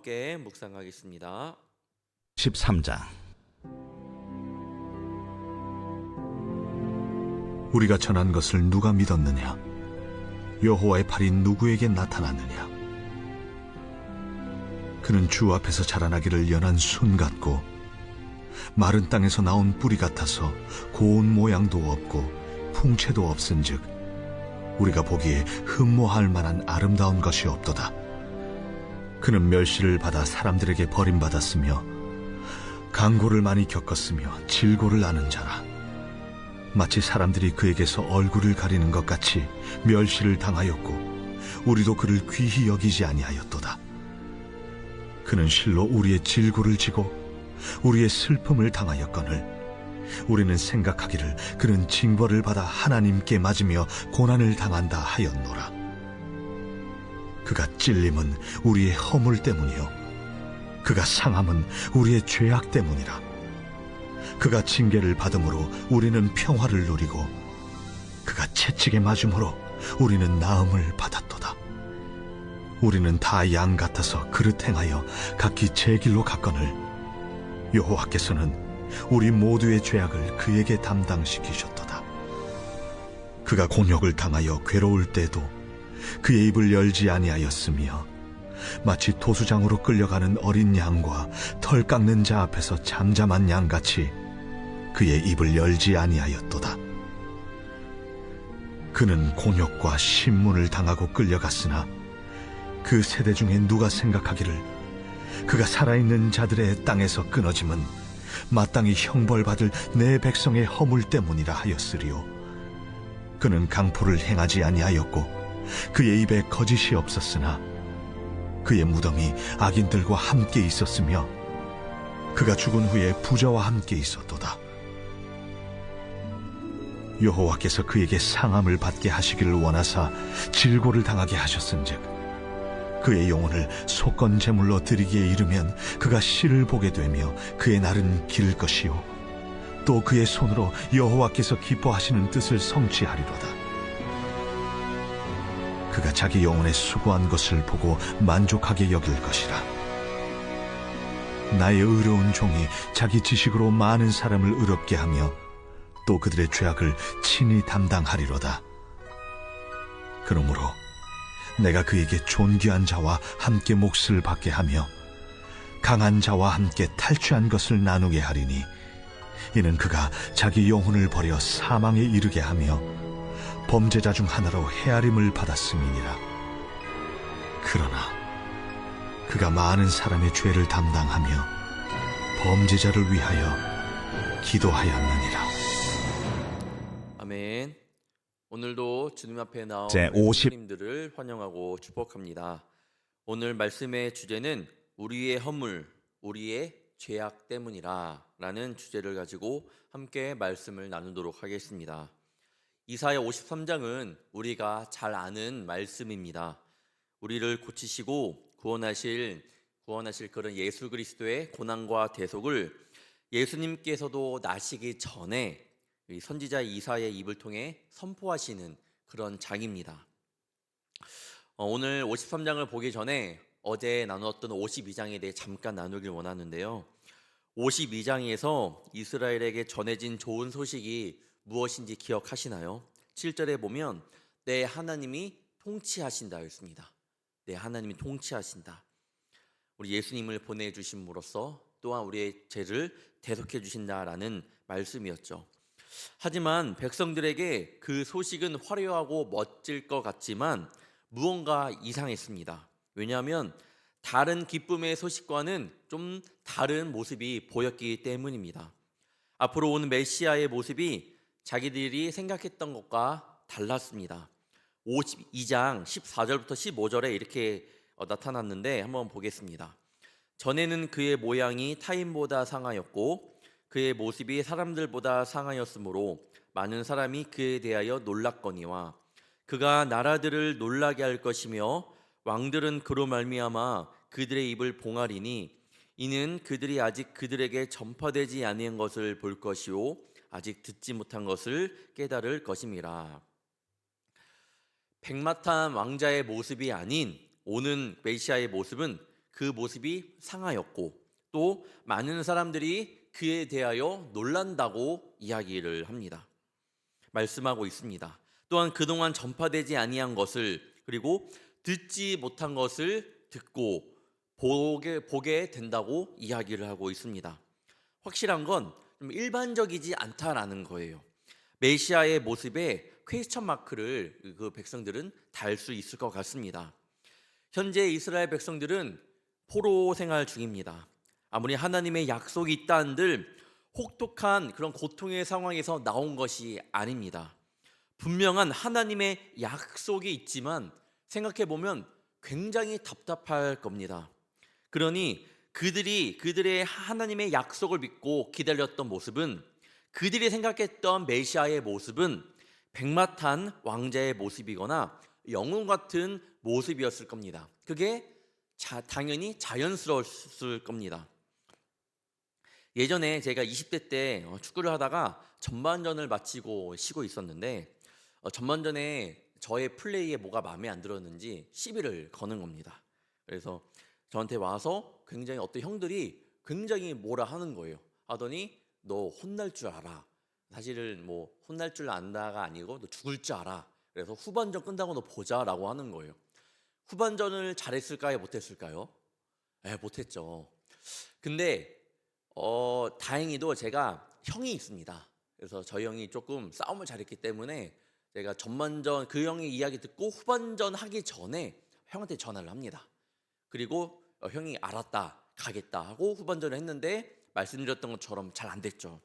함께 묵상하겠습니다. 13장. 우리가 전한 것을 누가 믿었느냐? 여호와의 팔이 누구에게 나타났느냐? 그는 주 앞에서 자라나기를 연한 순 같고 마른 땅에서 나온 뿌리 같아서 고운 모양도 없고 풍채도 없은즉 우리가 보기에 흠모할 만한 아름다운 것이 없도다. 그는 멸시를 받아 사람들에게 버림받았으며 강고를 많이 겪었으며 질고를 아는 자라. 마치 사람들이 그에게서 얼굴을 가리는 것 같이 멸시를 당하였고 우리도 그를 귀히 여기지 아니하였도다. 그는 실로 우리의 질고를 지고 우리의 슬픔을 당하였거늘 우리는 생각하기를 그는 징벌을 받아 하나님께 맞으며 고난을 당한다 하였노라. 그가 찔림은 우리의 허물 때문이요 그가 상함은 우리의 죄악 때문이라. 그가 징계를 받음으로 우리는 평화를 누리고 그가 채찍에 맞음으로 우리는 나음을 받았도다. 우리는 다 양 같아서 그릇 행하여 각기 제 길로 갔거늘 여호와께서는 우리 모두의 죄악을 그에게 담당시키셨도다. 그가 곤욕을 당하여 괴로울 때도 그의 입을 열지 아니하였으며 마치 토수장으로 끌려가는 어린 양과 털 깎는 자 앞에서 잠잠한 양같이 그의 입을 열지 아니하였도다. 그는 곤욕과 신문을 당하고 끌려갔으나 그 세대 중에 누가 생각하기를 그가 살아있는 자들의 땅에서 끊어짐은 마땅히 형벌받을 내 백성의 허물 때문이라 하였으리요. 그는 강포를 행하지 아니하였고 그의 입에 거짓이 없었으나 그의 무덤이 악인들과 함께 있었으며 그가 죽은 후에 부자와 함께 있었도다. 여호와께서 그에게 상함을 받게 하시기를 원하사 질고를 당하게 하셨은즉 그의 영혼을 속건 제물로 드리기에 이르면 그가 실을 보게 되며 그의 날은 길 것이요 또 그의 손으로 여호와께서 기뻐하시는 뜻을 성취하리로다. 그가 자기 영혼의 수고한 것을 보고 만족하게 여길 것이라. 나의 의로운 종이 자기 지식으로 많은 사람을 의롭게 하며 또 그들의 죄악을 친히 담당하리로다. 그러므로 내가 그에게 존귀한 자와 함께 몫을 받게 하며 강한 자와 함께 탈취한 것을 나누게 하리니 이는 그가 자기 영혼을 버려 사망에 이르게 하며 범죄자 중 하나로 헤아림을 받았음이니라. 그러나 그가 많은 사람의 죄를 담당하며 범죄자를 위하여 기도하였느니라. 아멘. 오늘도 주님 앞에 나온 제50 성도님들을 환영하고 축복합니다. 오늘 말씀의 주제는 우리의 허물, 우리의 죄악 때문이라 라는 주제를 가지고 함께 말씀을 나누도록 하겠습니다. 이사야 53장은 우리가 잘 아는 말씀입니다. 우리를 고치시고 구원하실 그런 예수 그리스도의 고난과 대속을 예수님께서도 나시기 전에 선지자 이사야의 입을 통해 선포하시는 그런 장입니다. 오늘 53장을 보기 전에 어제 나누었던 52장에 대해 잠깐 나누길 원하는데요. 52장에서 이스라엘에게 전해진 좋은 소식이 무엇인지 기억하시나요? 7절에 보면 내 하나님이 통치하신다 였습니다. 내 하나님이 통치하신다. 우리 예수님을 보내주심으로써 또한 우리의 죄를 대속해 주신다라는 말씀이었죠. 하지만 백성들에게 그 소식은 화려하고 멋질 것 같지만 무언가 이상했습니다. 왜냐하면 다른 기쁨의 소식과는 좀 다른 모습이 보였기 때문입니다. 앞으로 오는 메시아의 모습이 자기들이 생각했던 것과 달랐습니다. 52장 14절부터 15절에 이렇게 나타났는데 한번 보겠습니다. 전에는 그의 모양이 타인보다 상하였고 그의 모습이 사람들보다 상하였으므로 많은 사람이 그에 대하여 놀랐거니와 그가 나라들을 놀라게 할 것이며 왕들은 그로 말미암아 그들의 입을 봉하리니 이는 그들이 아직 그들에게 전파되지 아니한 것을 볼 것이요 아직 듣지 못한 것을 깨달을 것임이라. 백마탄 왕자의 모습이 아닌 오는 메시아의 모습은 그 모습이 상하였고 또 많은 사람들이 그에 대하여 놀란다고 이야기를 합니다. 말씀하고 있습니다. 또한 그동안 전파되지 아니한 것을 그리고 듣지 못한 것을 듣고 보게 된다고 이야기를 하고 있습니다. 확실한 건 좀 일반적이지 않다라는 거예요. 메시아의 모습에 퀘스천 마크를 그 백성들은 달 수 있을 것 같습니다. 현재 이스라엘 백성들은 포로 생활 중입니다. 아무리 하나님의 약속이 있다 한들 혹독한 그런 고통의 상황에서 나온 것이 아닙니다. 분명한 하나님의 약속이 있지만 생각해 보면 굉장히 답답할 겁니다. 그러니 그들의 하나님의 약속을 믿고 기다렸던 모습은, 그들이 생각했던 메시아의 모습은 백마탄 왕자의 모습이거나 영웅 같은 모습이었을 겁니다. 그게 당연히 자연스러웠을 겁니다. 예전에 제가 20대 때 축구를 하다가 전반전을 마치고 쉬고 있었는데 전반전에 저의 플레이에 뭐가 마음에 안 들었는지 시비를 거는 겁니다. 그래서 저한테 와서 굉장히 어떤 형들이 굉장히 뭐라 하는 거예요. 하더니 너 혼날 줄 알아. 사실은 뭐 혼날 줄 안다가 아니고 너 죽을 줄 알아. 그래서 후반전 끝나고 너 보자라고 하는 거예요. 후반전을 잘했을까요? 못했을까요? 못했죠. 근데 다행히도 제가 형이 있습니다. 그래서 저희 형이 조금 싸움을 잘했기 때문에 제가 전반전 그 형의 이야기 듣고 후반전 하기 전에 형한테 전화를 합니다. 그리고 형이 알았다, 가겠다 하고 후반전을 했는데 말씀드렸던 것처럼 잘 안 됐죠.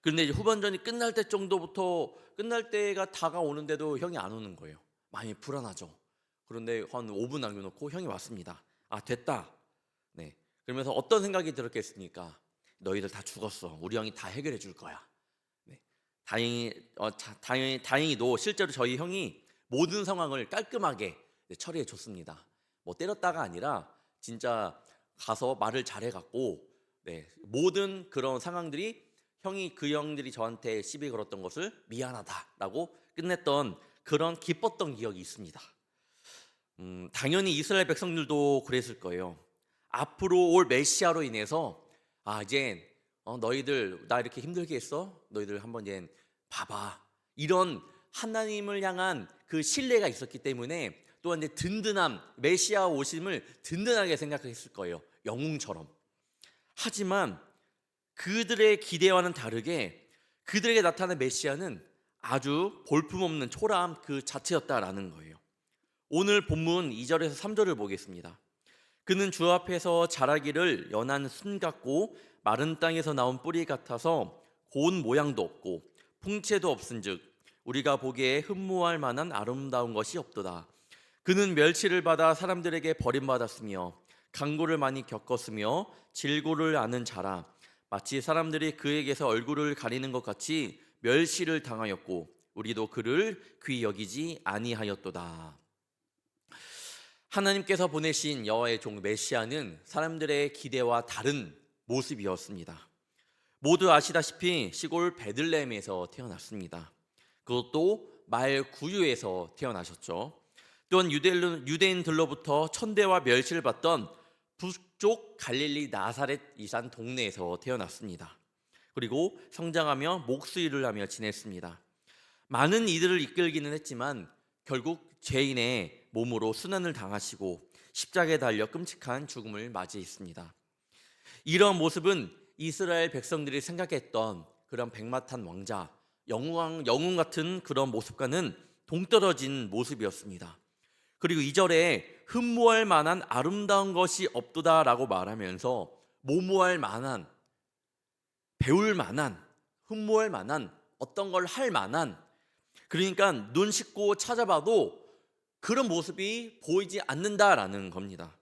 그런데 이제 후반전이 끝날 때 정도부터 끝날 때가 다가오는데도 형이 안 오는 거예요. 많이 불안하죠. 그런데 한 5분 남겨놓고 형이 왔습니다. 아, 됐다. 네. 그러면서 어떤 생각이 들었겠습니까? 너희들 다 죽었어. 우리 형이 다 해결해 줄 거야. 네. 다행히도 실제로 저희 형이 모든 상황을 깔끔하게 처리해 줬습니다. 뭐 때렸다가 아니라 진짜 가서 말을 잘해갖고 모든 그런 상황들이 그 형들이 저한테 시비 걸었던 것을 미안하다라고 끝냈던 그런 기뻤던 기억이 있습니다. 당연히 이스라엘 백성들도 그랬을 거예요. 앞으로 올 메시아로 인해서 이제 너희들 나 이렇게 힘들게 했어? 너희들 한번 이제 봐봐. 이런 하나님을 향한 그 신뢰가 있었기 때문에 또한 이제 든든함, 메시아 오심을 든든하게 생각했을 거예요. 영웅처럼. 하지만 그들의 기대와는 다르게 그들에게 나타난 메시아는 아주 볼품없는 초라함 그 자체였다라는 거예요. 오늘 본문 2절에서 3절을 보겠습니다. 그는 주 앞에서 자라기를 연한 순 같고 마른 땅에서 나온 뿌리 같아서 고운 모양도 없고 풍채도 없은즉 우리가 보기에 흠모할 만한 아름다운 것이 없도다. 그는 멸치를 받아 사람들에게 버림받았으며 강고를 많이 겪었으며 질고를 아는 자라. 마치 사람들이 그에게서 얼굴을 가리는 것 같이 멸시를 당하였고 우리도 그를 귀히 여기지 아니하였도다. 하나님께서 보내신 여호와의 종 메시아는 사람들의 기대와 다른 모습이었습니다. 모두 아시다시피 시골 베들레헴에서 태어났습니다. 그것도 말 구유에서 태어나셨죠. 또한 유대인들로부터 천대와 멸시를 받던 북쪽 갈릴리 나사렛 이산 동네에서 태어났습니다. 그리고 성장하며 목수일을 하며 지냈습니다. 많은 이들을 이끌기는 했지만 결국 죄인의 몸으로 순환을 당하시고 십자가에 달려 끔찍한 죽음을 맞이했습니다. 이런 모습은 이스라엘 백성들이 생각했던 그런 백마탄 왕자, 영웅 같은 그런 모습과는 동떨어진 모습이었습니다. 그리고 2절에 흠모할 만한 아름다운 것이 없도다라고 말하면서 모모할 만한, 배울 만한, 흠모할 만한, 어떤 걸 할 만한, 그러니까 눈 씻고 찾아봐도 그런 모습이 보이지 않는다라는 겁니다.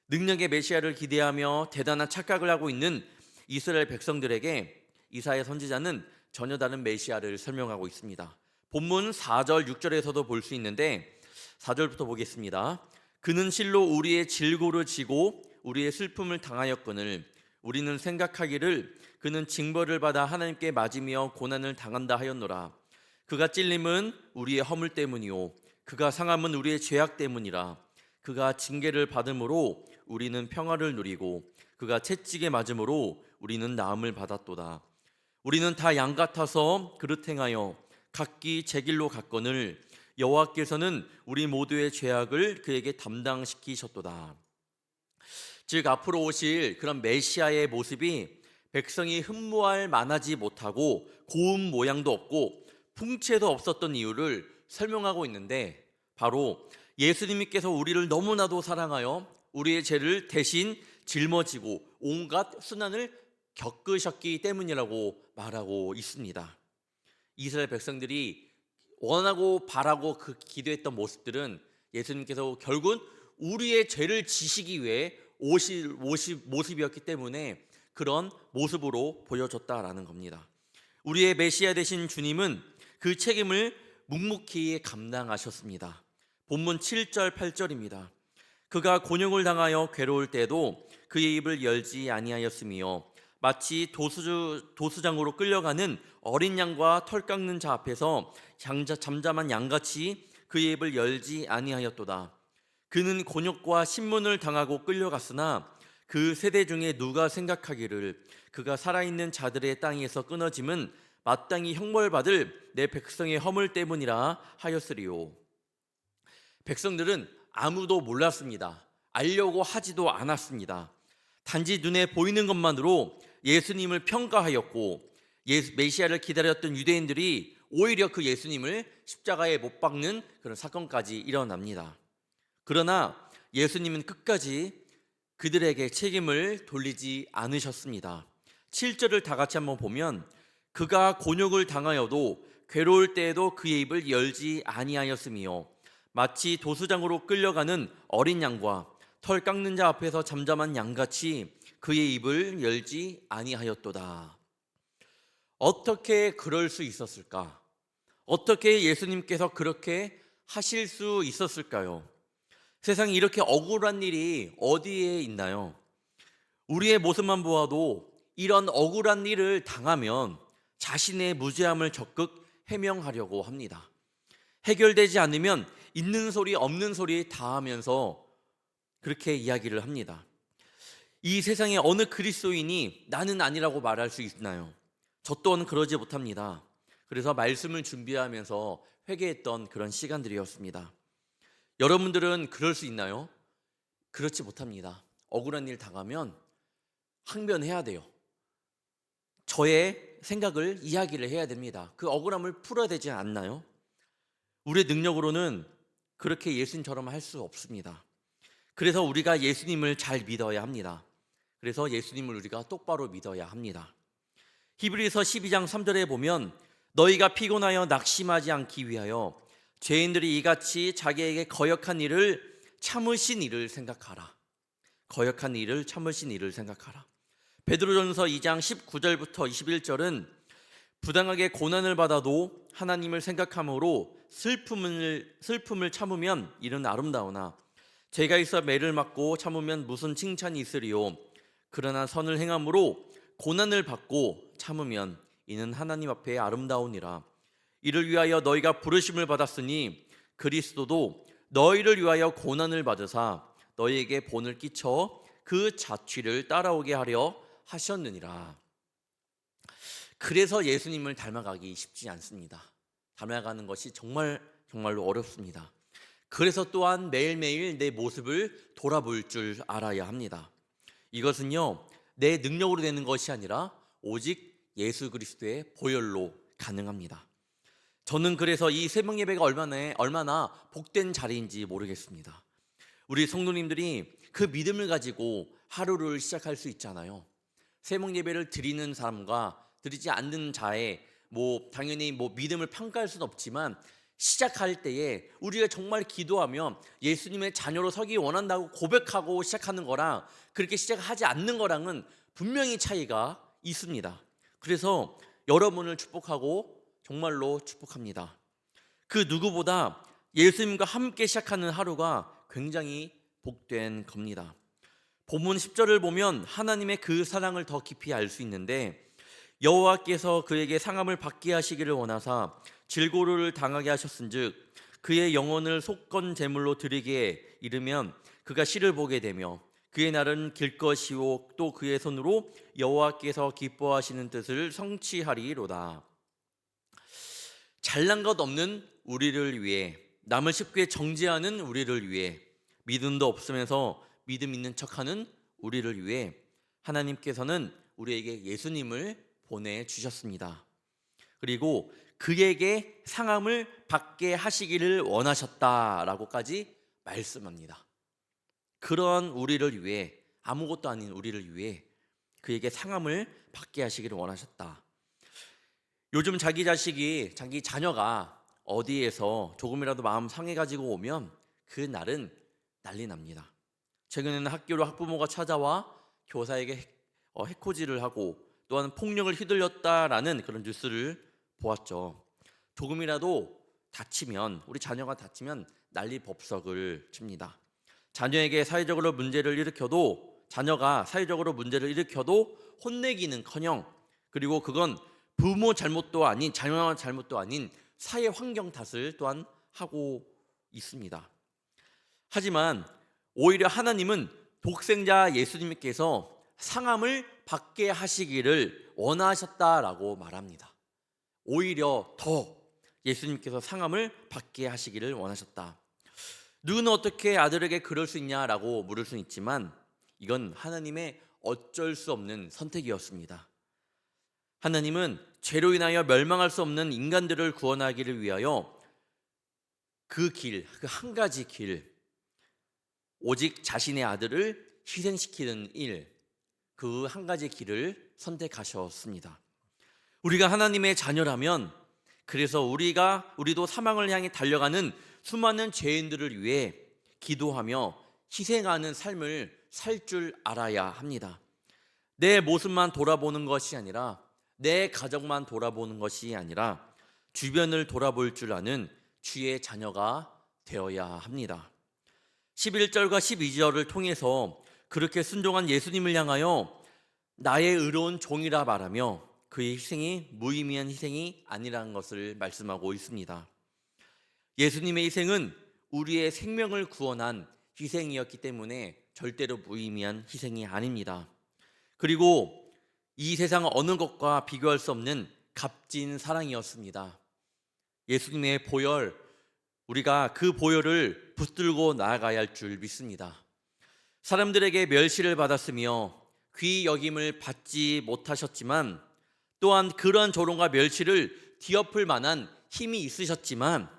능력의 메시아를 기대하며 대단한 착각을 하고 있는 이스라엘 백성들에게 이사야 선지자는 전혀 다른 메시아를 설명하고 있습니다. 본문 4절, 6절에서도 볼 수 있는데 4절부터 보겠습니다. 그는 실로 우리의 질고를 지고 우리의 슬픔을 당하였거늘 우리는 생각하기를 그는 징벌을 받아 하나님께 맞으며 고난을 당한다 하였노라. 그가 찔림은 우리의 허물 때문이요 그가 상함은 우리의 죄악 때문이라. 그가 징계를 받음으로 우리는 평화를 누리고 그가 채찍에 맞음으로 우리는 나음을 받았도다. 우리는 다 양 같아서 그릇 행하여 각기 제 길로 갔거늘 여호와께서는 우리 모두의 죄악을 그에게 담당시키셨도다. 즉 앞으로 오실 그런 메시아의 모습이 백성이 흠모할 만하지 못하고 고운 모양도 없고 풍채도 없었던 이유를 설명하고 있는데, 바로 예수님께서 우리를 너무나도 사랑하여 우리의 죄를 대신 짊어지고 온갖 순환을 겪으셨기 때문이라고 말하고 있습니다. 이스라엘 백성들이 원하고 바라고 그 기도했던 모습들은 예수님께서 결국은 우리의 죄를 지시기 위해 오실 모습이었기 때문에 그런 모습으로 보여줬다라는 겁니다. 우리의 메시아 되신 주님은 그 책임을 묵묵히 감당하셨습니다. 본문 7절 8절입니다. 그가 곤욕을 당하여 괴로울 때도 그의 입을 열지 아니하였으며 마치 도수장으로 끌려가는 어린 양과 털 깎는 자 앞에서 잠잠한 양같이 그의 입을 열지 아니하였도다. 그는 곤욕과 신문을 당하고 끌려갔으나 그 세대 중에 누가 생각하기를 그가 살아있는 자들의 땅에서 끊어짐은 마땅히 형벌받을 내 백성의 허물 때문이라 하였으리요. 백성들은 아무도 몰랐습니다. 알려고 하지도 않았습니다. 단지 눈에 보이는 것만으로 예수님을 평가하였고, 메시아를 기다렸던 유대인들이 오히려 그 예수님을 십자가에 못 박는 그런 사건까지 일어납니다. 그러나 예수님은 끝까지 그들에게 책임을 돌리지 않으셨습니다. 7절을 다 같이 한번 보면 그가 곤욕을 당하여도 괴로울 때에도 그의 입을 열지 아니하였으며 마치 도수장으로 끌려가는 어린 양과 털 깎는 자 앞에서 잠잠한 양같이 그의 입을 열지 아니하였도다. 어떻게 그럴 수 있었을까? 어떻게 예수님께서 그렇게 하실 수 있었을까요? 세상에 이렇게 억울한 일이 어디에 있나요? 우리의 모습만 보아도 이런 억울한 일을 당하면 자신의 무죄함을 적극 해명하려고 합니다. 해결되지 않으면 있는 소리 없는 소리 다 하면서 그렇게 이야기를 합니다. 이 세상에 어느 그리스도인이 나는 아니라고 말할 수 있나요? 저 또한 그러지 못합니다. 그래서 말씀을 준비하면서 회개했던 그런 시간들이었습니다. 여러분들은 그럴 수 있나요? 그렇지 못합니다. 억울한 일 당하면 항변해야 돼요. 저의 생각을 이야기를 해야 됩니다. 그 억울함을 풀어야 되지 않나요? 우리의 능력으로는 그렇게 예수님처럼 할 수 없습니다. 그래서 우리가 예수님을 잘 믿어야 합니다. 그래서 예수님을 우리가 똑바로 믿어야 합니다. 히브리서 12장 3절에 보면 너희가 피곤하여 낙심하지 않기 위하여 죄인들이 이같이 자기에게 거역한 일을 참으신 일을 생각하라. 거역한 일을 참으신 일을 생각하라. 베드로전서 2장 19절부터 21절은 부당하게 고난을 받아도 하나님을 생각함으로 슬픔을 참으면 이는 아름다우나 죄가 있어 매를 맞고 참으면 무슨 칭찬이 있으리요. 그러나 선을 행함으로 고난을 받고 참으면 이는 하나님 앞에 아름다우니라. 이를 위하여 너희가 부르심을 받았으니 그리스도도 너희를 위하여 고난을 받으사 너희에게 본을 끼쳐 그 자취를 따라오게 하려 하셨느니라. 그래서 예수님을 닮아가기 쉽지 않습니다. 닮아가는 것이 정말로 어렵습니다. 그래서 또한 매일매일 내 모습을 돌아볼 줄 알아야 합니다. 이것은요, 내 능력으로 되는 것이 아니라 오직 예수 그리스도의 보혈로 가능합니다. 저는 그래서 이 새벽 예배가 얼마나 복된 자리인지 모르겠습니다. 우리 성도님들이 그 믿음을 가지고 하루를 시작할 수 있잖아요. 새벽 예배를 드리는 사람과 드리지 않는 자의 당연히 믿음을 평가할 수는 없지만 시작할 때에 우리가 정말 기도하며 예수님의 자녀로 서기 원한다고 고백하고 시작하는 거랑 그렇게 시작하지 않는 거랑은 분명히 차이가 있습니다. 그래서 여러분을 축복하고 정말로 축복합니다. 그 누구보다 예수님과 함께 시작하는 하루가 굉장히 복된 겁니다. 본문 10절을 보면 하나님의 그 사랑을 더 깊이 알 수 있는데 여호와께서 그에게 상함을 받게 하시기를 원하사 질고루를 당하게 하셨은즉 그의 영혼을 속건 제물로 드리게 이르면 그가 씨를 보게 되며 그의 날은 길 것이요 또 그의 손으로 여호와께서 기뻐하시는 뜻을 성취하리로다. 잘난 것 없는 우리를 위해, 남을 쉽게 정죄하는 우리를 위해, 믿음도 없으면서 믿음 있는 척하는 우리를 위해 하나님께서는 우리에게 예수님을 보내주셨습니다. 그리고 그에게 상함을 받게 하시기를 원하셨다라고까지 말씀합니다. 그런 우리를 위해, 아무것도 아닌 우리를 위해 그에게 상함을 받게 하시기를 원하셨다. 요즘 자기 자녀가 어디에서 조금이라도 마음 상해가지고 오면 그 날은 난리 납니다. 최근에는 학교로 학부모가 찾아와 교사에게 해코지를 하고 또한 폭력을 휘둘렸다라는 그런 뉴스를 보았죠. 조금이라도 다치면, 우리 자녀가 다치면 난리 법석을 칩니다. 자녀가 사회적으로 문제를 일으켜도 혼내기는커녕, 그리고 그건 부모 잘못도 아닌, 자녀 잘못도 아닌 사회 환경 탓을 또한 하고 있습니다. 하지만 오히려 하나님은 독생자 예수님께서 상함을 받게 하시기를 원하셨다라고 말합니다. 오히려 더 예수님께서 상함을 받게 하시기를 원하셨다. 누구는 어떻게 아들에게 그럴 수 있냐라고 물을 수 있지만 이건 하나님의 어쩔 수 없는 선택이었습니다. 하나님은 죄로 인하여 멸망할 수 없는 인간들을 구원하기를 위하여 그 한 가지 길, 오직 자신의 아들을 희생시키는 일, 그 한 가지 길을 선택하셨습니다. 우리가 하나님의 자녀라면, 그래서 우리도 사망을 향해 달려가는 수많은 죄인들을 위해 기도하며 희생하는 삶을 살 줄 알아야 합니다. 내 모습만 돌아보는 것이 아니라, 내 가족만 돌아보는 것이 아니라 주변을 돌아볼 줄 아는 주의 자녀가 되어야 합니다. 11절과 12절을 통해서 그렇게 순종한 예수님을 향하여 나의 의로운 종이라 말하며 그의 희생이 무의미한 희생이 아니라는 것을 말씀하고 있습니다. 예수님의 희생은 우리의 생명을 구원한 희생이었기 때문에 절대로 무의미한 희생이 아닙니다. 그리고 이 세상 어느 것과 비교할 수 없는 값진 사랑이었습니다. 예수님의 보혈, 우리가 그 보혈을 붙들고 나아가야 할 줄 믿습니다. 사람들에게 멸시를 받았으며 귀 여김을 받지 못하셨지만, 또한 그러한 조롱과 멸시를 뒤엎을 만한 힘이 있으셨지만,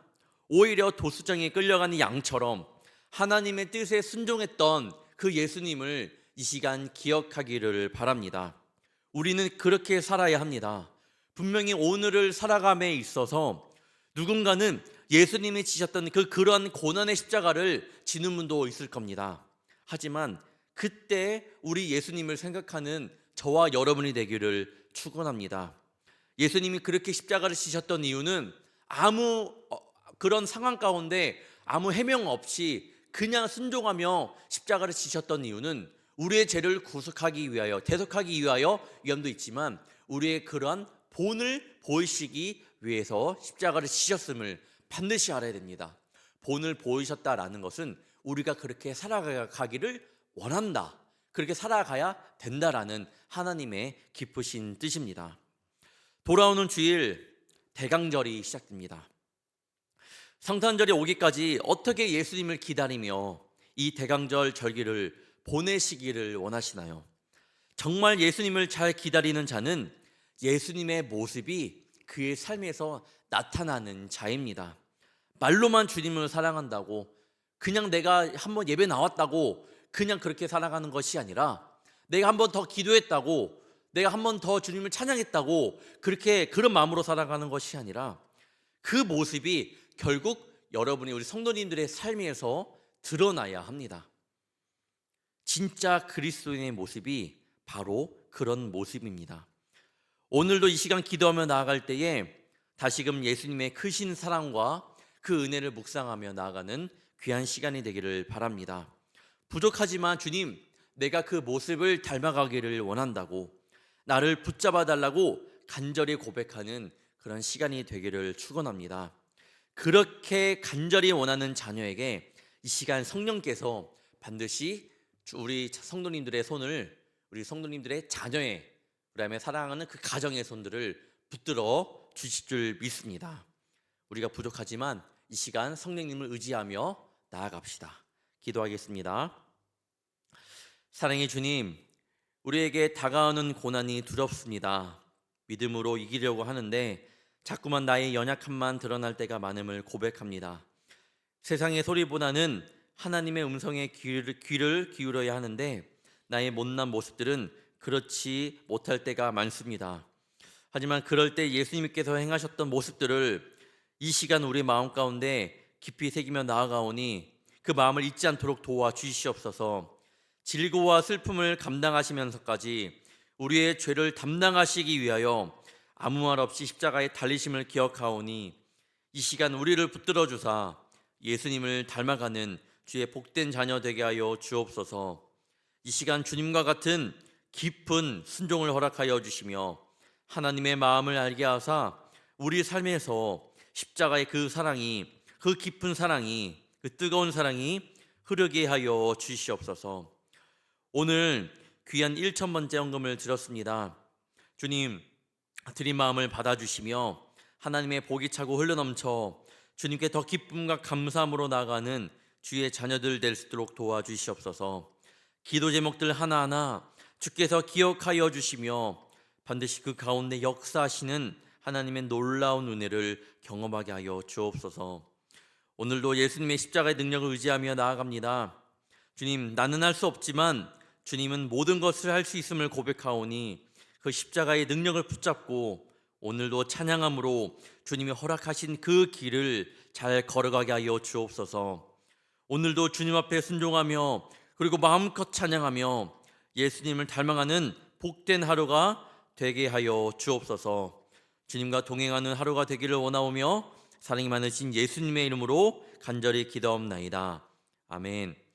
오히려 도수장에 끌려가는 양처럼 하나님의 뜻에 순종했던 그 예수님을 이 시간 기억하기를 바랍니다. 우리는 그렇게 살아야 합니다. 분명히 오늘을 살아감에 있어서 누군가는 예수님이 지셨던 그러한 고난의 십자가를 지는 분도 있을 겁니다. 하지만 그때 우리 예수님을 생각하는 저와 여러분이 되기를 축원합니다. 예수님이 그렇게 십자가를 지셨던 이유는 그런 상황 가운데 아무 해명 없이 그냥 순종하며 십자가를 지셨던 이유는 우리의 죄를 구속하기 위하여, 대속하기 위하여 위험도 있지만 우리의 그러한 본을 보이시기 위해서 십자가를 지셨음을 반드시 알아야 됩니다. 본을 보이셨다라는 것은 우리가 그렇게 살아가기를 원한다, 그렇게 살아가야 된다라는 하나님의 깊으신 뜻입니다. 돌아오는 주일 대강절이 시작됩니다. 성탄절이 오기까지 어떻게 예수님을 기다리며 이 대강절 절기를 보내시기를 원하시나요? 정말 예수님을 잘 기다리는 자는 예수님의 모습이 그의 삶에서 나타나는 자입니다. 말로만 주님을 사랑한다고, 그냥 내가 한번 예배 나왔다고 그냥 그렇게 살아가는 것이 아니라, 내가 한번 더 기도했다고, 내가 한번 더 주님을 찬양했다고 그런 마음으로 살아가는 것이 아니라, 그 모습이 결국 여러분이, 우리 성도님들의 삶에서 드러나야 합니다. 진짜 그리스도인의 모습이 바로 그런 모습입니다. 오늘도 이 시간 기도하며 나아갈 때에 다시금 예수님의 크신 사랑과 그 은혜를 묵상하며 나아가는 귀한 시간이 되기를 바랍니다. 부족하지만 주님, 내가 그 모습을 닮아가기를 원한다고, 나를 붙잡아 달라고 간절히 고백하는 그런 시간이 되기를 축원합니다. 그렇게 간절히 원하는 자녀에게 이 시간 성령께서 반드시 우리 성도님들의 손을, 우리 성도님들의 자녀의, 그다음에 사랑하는 그 가정의 손들을 붙들어 주실 줄 믿습니다. 우리가 부족하지만 이 시간 성령님을 의지하며 나아갑시다. 기도하겠습니다. 사랑의 주님, 우리에게 다가오는 고난이 두렵습니다. 믿음으로 이기려고 하는데 자꾸만 나의 연약함만 드러날 때가 많음을 고백합니다. 세상의 소리보다는 하나님의 음성에 귀를 기울여야 하는데 나의 못난 모습들은 그렇지 못할 때가 많습니다. 하지만 그럴 때 예수님께서 행하셨던 모습들을 이 시간 우리 마음 가운데 깊이 새기며 나아가오니 그 마음을 잊지 않도록 도와주시옵소서. 질고와 슬픔을 감당하시면서까지 우리의 죄를 담당하시기 위하여 아무 말 없이 십자가에 달리심을 기억하오니 이 시간 우리를 붙들어 주사 예수님을 닮아가는 주의 복된 자녀 되게 하여 주옵소서. 이 시간 주님과 같은 깊은 순종을 허락하여 주시며 하나님의 마음을 알게 하사 우리 삶에서 십자가의 그 사랑이, 그 깊은 사랑이, 그 뜨거운 사랑이 흐르게 하여 주시옵소서. 오늘 귀한 1000번째 헌금을 드렸습니다. 주님, 드린 마음을 받아주시며 하나님의 복이 차고 흘러넘쳐 주님께 더 기쁨과 감사함으로 나아가는 주의 자녀들 될 수 있도록 도와주시옵소서. 기도 제목들 하나하나 주께서 기억하여 주시며 반드시 그 가운데 역사하시는 하나님의 놀라운 은혜를 경험하게 하여 주옵소서. 오늘도 예수님의 십자가의 능력을 의지하며 나아갑니다. 주님, 나는 할 수 없지만 주님은 모든 것을 할 수 있음을 고백하오니 그 십자가의 능력을 붙잡고 오늘도 찬양함으로 주님이 허락하신 그 길을 잘 걸어가게 하여 주옵소서. 오늘도 주님 앞에 순종하며 그리고 마음껏 찬양하며 예수님을 닮아가는 복된 하루가 되게 하여 주옵소서. 주님과 동행하는 하루가 되기를 원하오며 사랑이 많으신 예수님의 이름으로 간절히 기도옵나이다. 아멘.